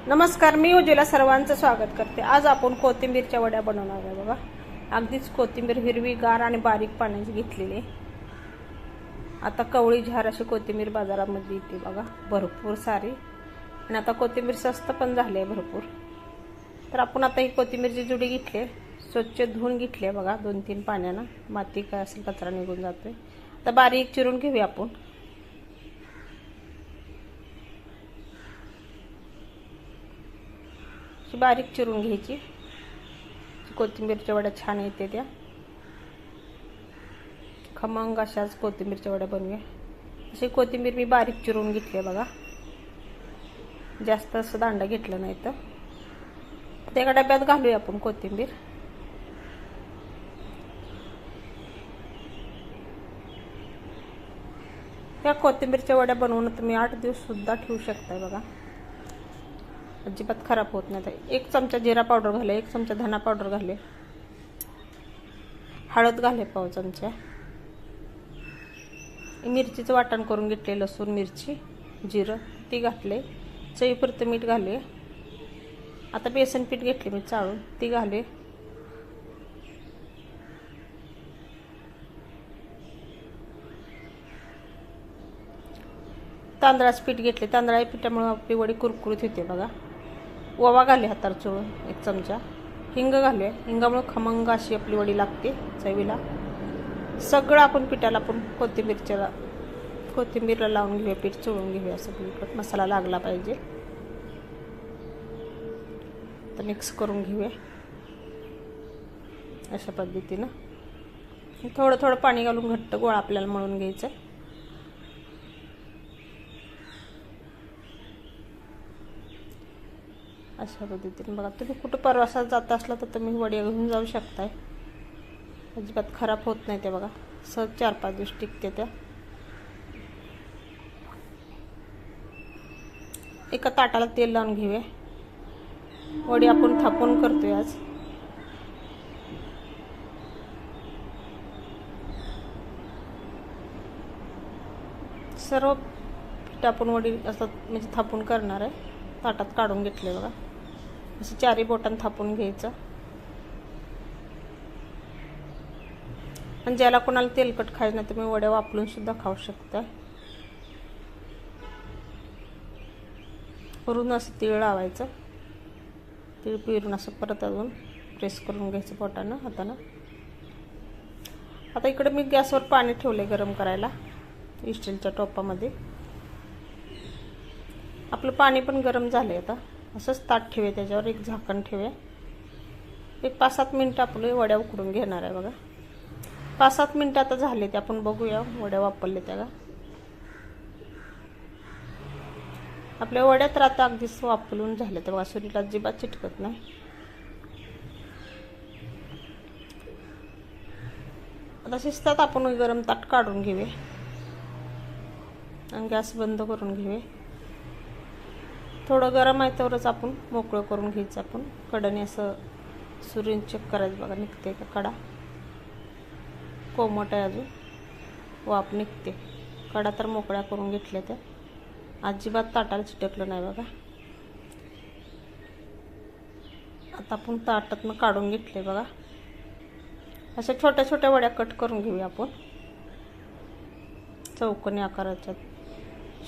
नमस्कार, मी उज्ज्वला सर्वांचं स्वागत करते। आज आपण कोथिंबीरच्या वड्या बनवणार आहे बघा। अगदीच कोथिंबीर हिरवी गार आणि बारीक पाण्याची घेतलेली आहे। आता कवळी झार अशी कोथिंबीर बाजारामध्ये येते बघा, भरपूर सारी। आणि आता कोथिंबीर स्वस्त पण झाली आहे भरपूर। तर आपण आता ही कोथिंबीरची जुडी घेतली, स्वच्छ धुवून घेतली आहे बघा 2-3 पाण्यानं, माती काय असेल कचरा निघून जातोय। आता बारीक चिरून घेऊया आपण। बारीक चिरून घ्यायची। कोथिंबीरच्या वड्या छान येते त्या, खमंग अशाच कोथिंबीरच्या वड्या बनवूया। अशी कोथिंबीर मी बारीक चिरून घेतली बघा, जास्त असं दांडा घेतलं नाही तर। त्या एका डब्यात घालूया आपण कोथिंबीर। त्या कोथिंबीरच्या वड्या बनवून तुम्ही 8 दिवस सुद्धा ठेवू शकता बघा, अजिबात खराब होत नाही। 1 चमचा जिरा पावडर घाले, 1 चमचा धना पावडर घाले, हळद घाले पाव चमचा, मिरचीचं वाटण करून घेतले, लसूण मिरची जिरं ती घातले, चवीपुरतं मीठ घाले। आता बेसन पीठ घेतले मी चाळून ती घाले, तांदळाचं पीठ घेतले। तांदळाच्या पिठामुळे आपली वडी कुरकुरीत होते बघा। ओवा घाले हातावर चोळून 1 चमचा, हिंग घाले, हिंगामुळे खमंग अशी आपली वडी लागते चवीला। सगळं आपण पिठाला आपण कोथिंबीरला लावून घेऊया, पीठ चोळून घेऊया, सगळीकडे मसाला लागला पाहिजे। तर मिक्स करून घेऊया अशा पद्धतीनं। थोडं थोडं पाणी घालून घट्ट गोळा आपल्याला मळून घ्यायचं आहे। अशा पद्धतीने बघा, तुम्ही कुठं प्रवासात जात असला तर तुम्ही वड्या घेऊन जाऊ शकताय, अजिबात खराब होत नाही ते बघा। सहज 4-5 दिवस टिकते त्या। एका ताटाला तेल लावून घेऊया। वडी आपण थापून करतोय आज। सर्व पीठ आपण वडी असं म्हणजे थापून करणार आहे। ताटात काढून घेतले बघा, असं 4 बोटांनी थापून घ्यायचं। आणि ज्याला कोणाला तेलकट खायचं नाही तुम्ही वड्या वापरून सुद्धा खाऊ शकता। वरून असं तीळ लावायचं, तीळ पिरून असं परत अजून प्रेस करून घ्यायचं बोटानं हातानं। आता इकडे मी गॅसवर पाणी ठेवले गरम करायला स्टीलच्या टोपामध्ये। आपलं पाणी पण गरम झाले। आता असंच ताट ठेवे, त्याच्यावर एक झाकण ठेवे। एक 5-7 मिनिटं आपले वड्या उकडून घेणार आहे बघा। 5-7 मिनिटं आता झाले ते, आपण बघूया वड्या वापरले त्या का। आपल्या वड्या तर आता अगदीच वापरून झाले तर बघा, सुरीला अजिबात चिटकत नाही। आता शिजतात आपण गरम ताट काढून घेऊया आणि गॅस बंद करून घेऊया। थोडं गरम आहे तरच आपण मोकळं करून घ्यायचं। आपण कडाने असं सुरीने चेक करायचं बघा, निघते का कडा, कोमट आहे अजून, वाफ निघते। कडा तर मोकळ्या करून घेतल्या त्या, अजिबात ताटाला चिटकलं नाही बघा। आता आपण ताटातनं काढून घेतले बघा। अशा छोट्या छोट्या वड्या कट करून घेऊया आपण, चौकोनी आकाराच्या,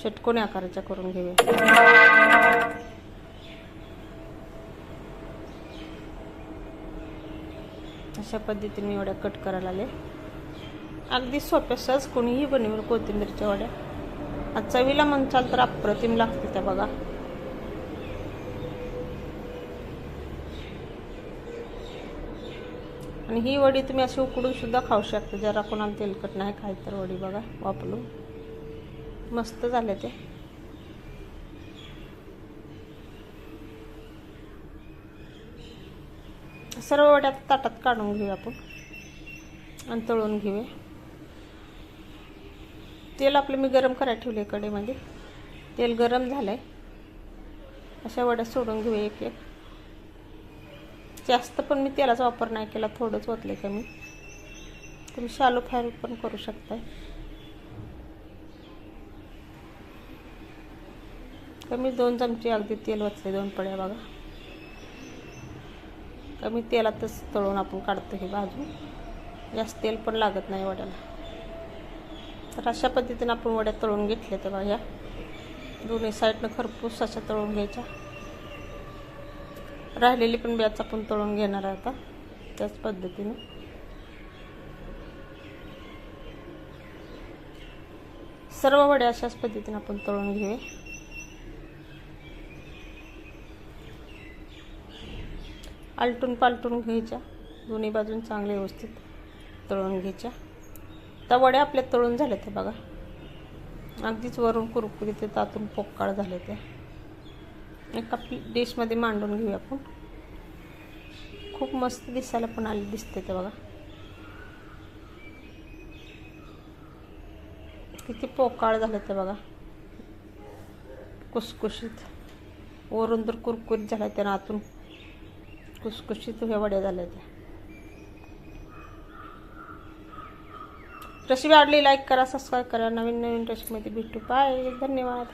षटकोनी आकाराच्या करून घेऊया। अशा पद्धतीने मी वड्या कट करायला आले। अगदी सोप्या सहज कोणीही बनवेल कोथिंबीरच्या वड्या। आज चवीला म्हणचाल तर अप्रतिम लागते त्या बघा। आणि ही वडी तुम्ही अशी उकडून सुद्धा खाऊ शकता, जरा कोणाला तेलकट नाही खायचं तर वडी बघा वापरून मस्त झाले ते। सर्व वड्या ताटात काढून घेऊया आपण आणि तळून घेऊया। तेल आपलं मी गरम करायला ठेवले कढईमध्ये, तेल गरम झालंय। अशा वड्या सोडून घेऊया एक एक। जास्त पण मी तेलाचा वापर नाही केला, थोडंच ओतले कमी। तुम्ही शालो फ्राय पण करू शकताय। कमी 2 चमचे अगदी तेल ओतले 2 पळ्या बघा. कमी तेलातच तळून आपण काढतो हे भाजून. जास्त तेल पण लागत नाही वड्याला. तर अशा पद्धतीने आपण वड्या तळून घेतल्या तर ह्या दोन्ही साईडनं खरपूस अशा तळून घ्यायच्या. राहिलेली पण बॅच आपण तळून घेणार आहे आता त्याच पद्धतीने. सर्व वड्या अशाच पद्धतीने आपण तळून घेऊया. आलटून पालटून घ्यायच्या. दोन्ही बाजून चांगले व्यवस्थित तळून घ्यायच्या. त्या वड्या आपल्या तळून झाल्या ते बघा. अगदीच वरून कुरकुरीत ते तातून पोकळ झाले ते. एका डिशमध्ये मांडून घेऊया आपण. खूप मस्त दिसायला पण आली दिसते ते बघा. किती पोकळ झाले ते बघा. कुसकुशीत. वरून तर कुरकुरीत झाल्या त्या आतून कुसकुशीत ह्या वड्या झाल्या त्या. रेसिपी आवडली लाईक करा, सबस्क्राईब करा. नवीन रेसिपीमध्ये भेटू. बाय. धन्यवाद.